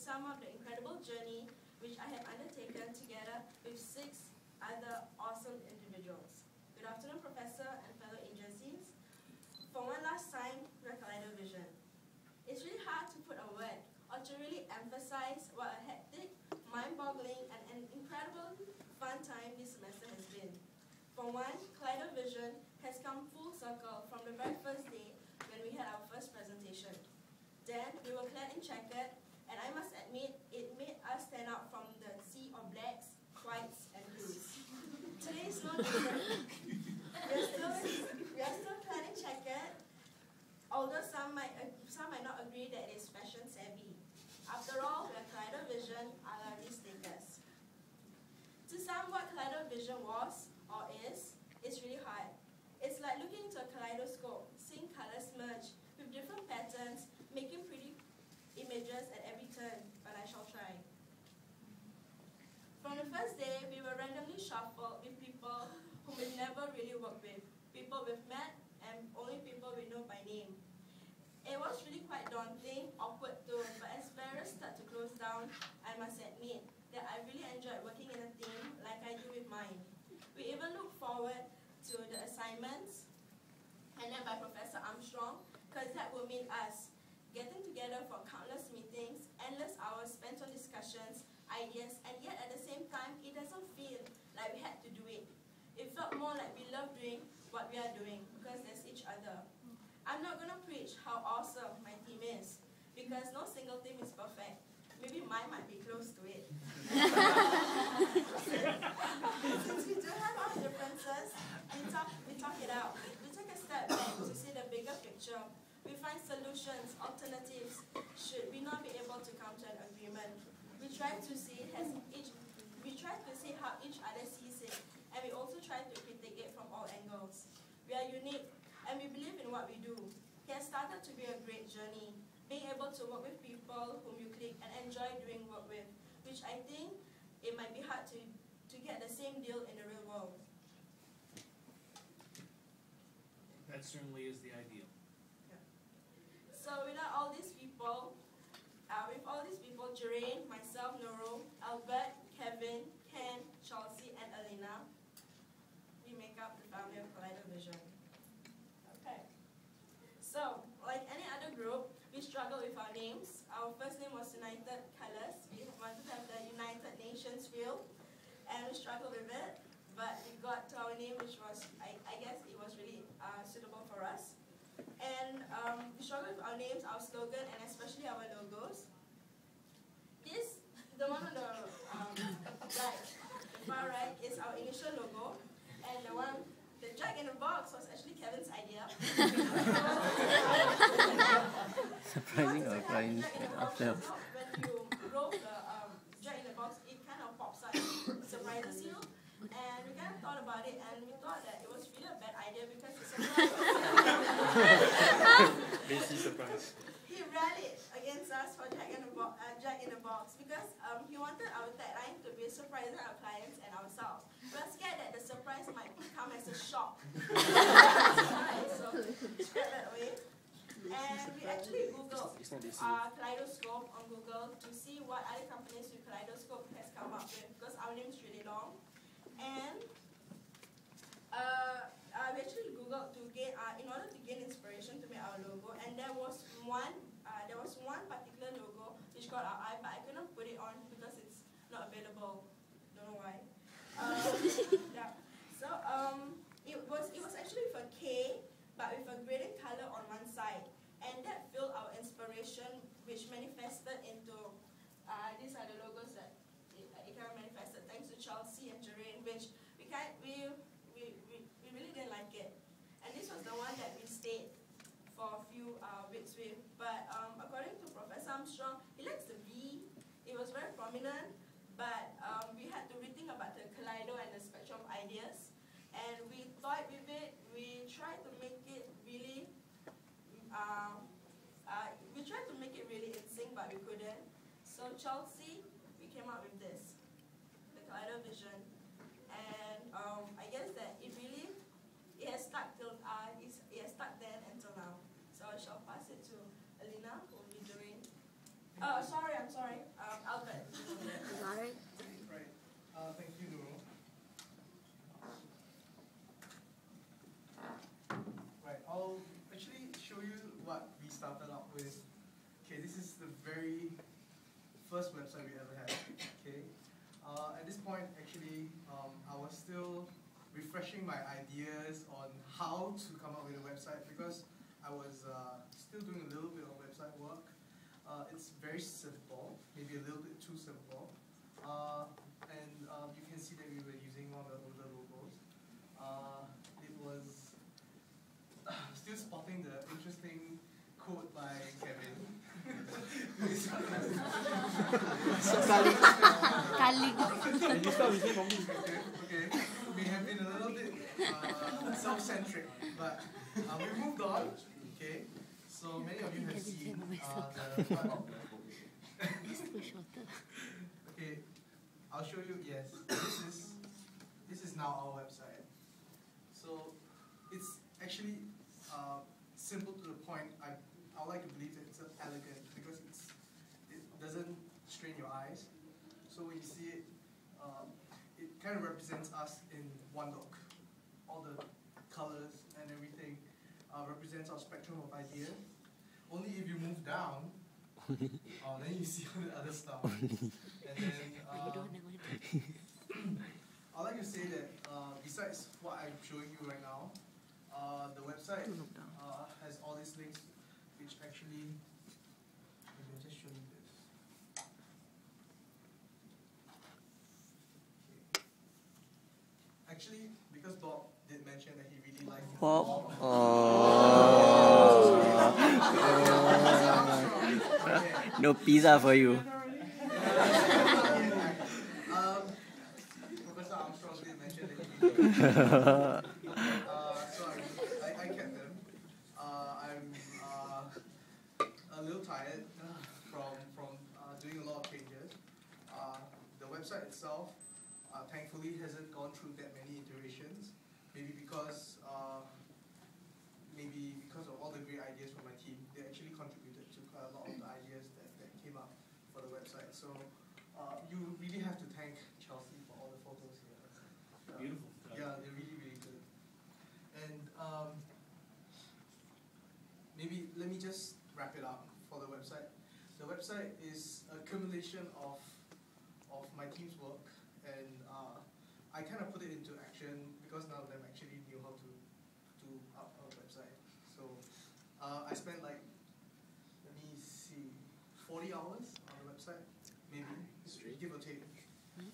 sum up the incredible journey which I have undertaken together with 6 other awesome individuals. Good afternoon, Professor and fellow agencies. For one last time, we're Kaleidovision. It's really hard to put a word or to really emphasize what a hectic, mind-boggling, and an incredible fun time this semester has been. For one, Kaleidovision has come full circle from the very first day when we had our first presentation. Then, we were clad in checkered, and I must admit, it made us stand out from the sea of blacks, whites, and blues. Today is no different. We are still clad in checkered, although some might not agree that it is fashion savvy. After all, we are Kaleidovision a la risk-takers. To sum what Kaleidovision was, or is, it's really hard. It's like looking into a kaleidoscope, seeing colors merge with different patterns, making pretty images at every turn, but I shall try. From the first day, we were randomly shuffled with people whom we've never really worked with, people we've met, and only people we know by name. It was really quite daunting, awkward too, but as barriers start to close down, I must admit that I really enjoyed working in a team like I do with mine. We even look forward to the assignments, and then by Professor Armstrong, because that will mean us getting together for countless meetings, endless hours spent on discussions, ideas, and yet at the same time, it doesn't feel like we had to do it. It felt more like we love doing what we are doing because there's each other. I'm not going to preach how awesome my team is, because no single team is perfect. Maybe mine might be close to it. Since we do have our differences, we talk it out. We take a step back to see the bigger picture. We find solutions, alternatives, should we not be able to come to an agreement. We try to see how each other sees it, and we also try to critique it from all angles. We are unique, and we believe in what we do. It has started to be a great journey, being able to work with people whom you click and enjoy doing work with, which I think it might be hard to get the same deal in the real world. That certainly is the ideal. So without all these people, Jeraine, myself, Noro, Albert, Kevin, Ken, Chelsea, and Alina, we make up the family of Kaleidovision. Okay. So, like any other group, we struggle with our names. Our first name was United Colors. We wanted to have the United Nations feel, and we struggled with it. But we got to our name, which was, I guess it was really suitable for us. And we struggled with our names, our slogan, and especially our logos. The one on the right, the far right, is our initial logo, and the Jack in the Box was actually Kevin's idea. Surprising or flying after? When you roll the Jack in the Box, it kind of pops out, surprises you. And we kind of thought about it, and we thought that it was really a bad idea because it's Busy surprise. He rallied against us for Jack in the Box because he wanted our tagline to be surprising our clients and ourselves. We were scared that the surprise might come as a shock. So scrap that away. And we actually Googled Kaleidoscope on Google to see what other companies with Kaleidoscope has come up with, because our name is really long. And we actually Googled to gain, in order to gain inspiration to make our logo, and there was one particular logo which caught our eye, but I couldn't put it on because it's not available. Don't know why. Yeah. So it was actually with a K, but with a graded color on one side, and that filled our inspiration, which manifested into these are the logos that it kind of manifested, thanks to Chelsea and Jeraine, which we really didn't like it. And this was the one that we stayed for a few weeks with. But according to Professor Armstrong, he likes the V. It was very prominent, but we had to rethink about the Kaleido and the spectrum of ideas. And we thought with it, we tried to make it really in sync, but we couldn't. So Chelsea, we came up with this, the Kaleidovision, and I guess that it has stuck then until now. So I shall pass it to Alina, who will be doing. I'm sorry. very first website we ever had. Okay. At this point, actually, I was still refreshing my ideas on how to come up with a website because I was still doing a little bit of website work. It's very simple, maybe a little bit too simple. And you can see that we were using one of the older logos. It was still spotting the interesting quote by Kevin. Okay. We have been a little bit self-centric, but we moved on. Okay. So many of you have seen okay. I'll show you. Yes, this is now our website. So it's actually simple to the point. I like to believe that it's elegant because it doesn't strain your eyes. So when you see it, it kind of represents us in one look. All the colors and everything represents our spectrum of ideas. Only if you move down, then you see all the other stuff. And then I'd like to say that besides what I'm showing you right now, the website has all these links, which actually, maybe I'll just show you this. Okay. Actually, because Bob did mention that he really liked Bob. No pizza for you. Professor Armstrong did mention that he so I kept them. I'm a little tired from doing a lot of changes. The website itself, thankfully, hasn't gone through that many iterations. Maybe because of all the great ideas from my team, they actually contributed to quite a lot of the ideas that came up for the website. So you really have to thank Chelsea for all the photos here. Beautiful. Yeah, they're really, really good. And maybe let me just wrap it up for the website. The website is a accumulation of my team's work, and I kind of put it into action because none of them actually knew how to do a website. So I spent like, let me see, 40 hours on the website, maybe, give or take.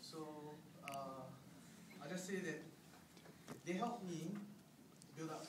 So I'll just say that they helped me build up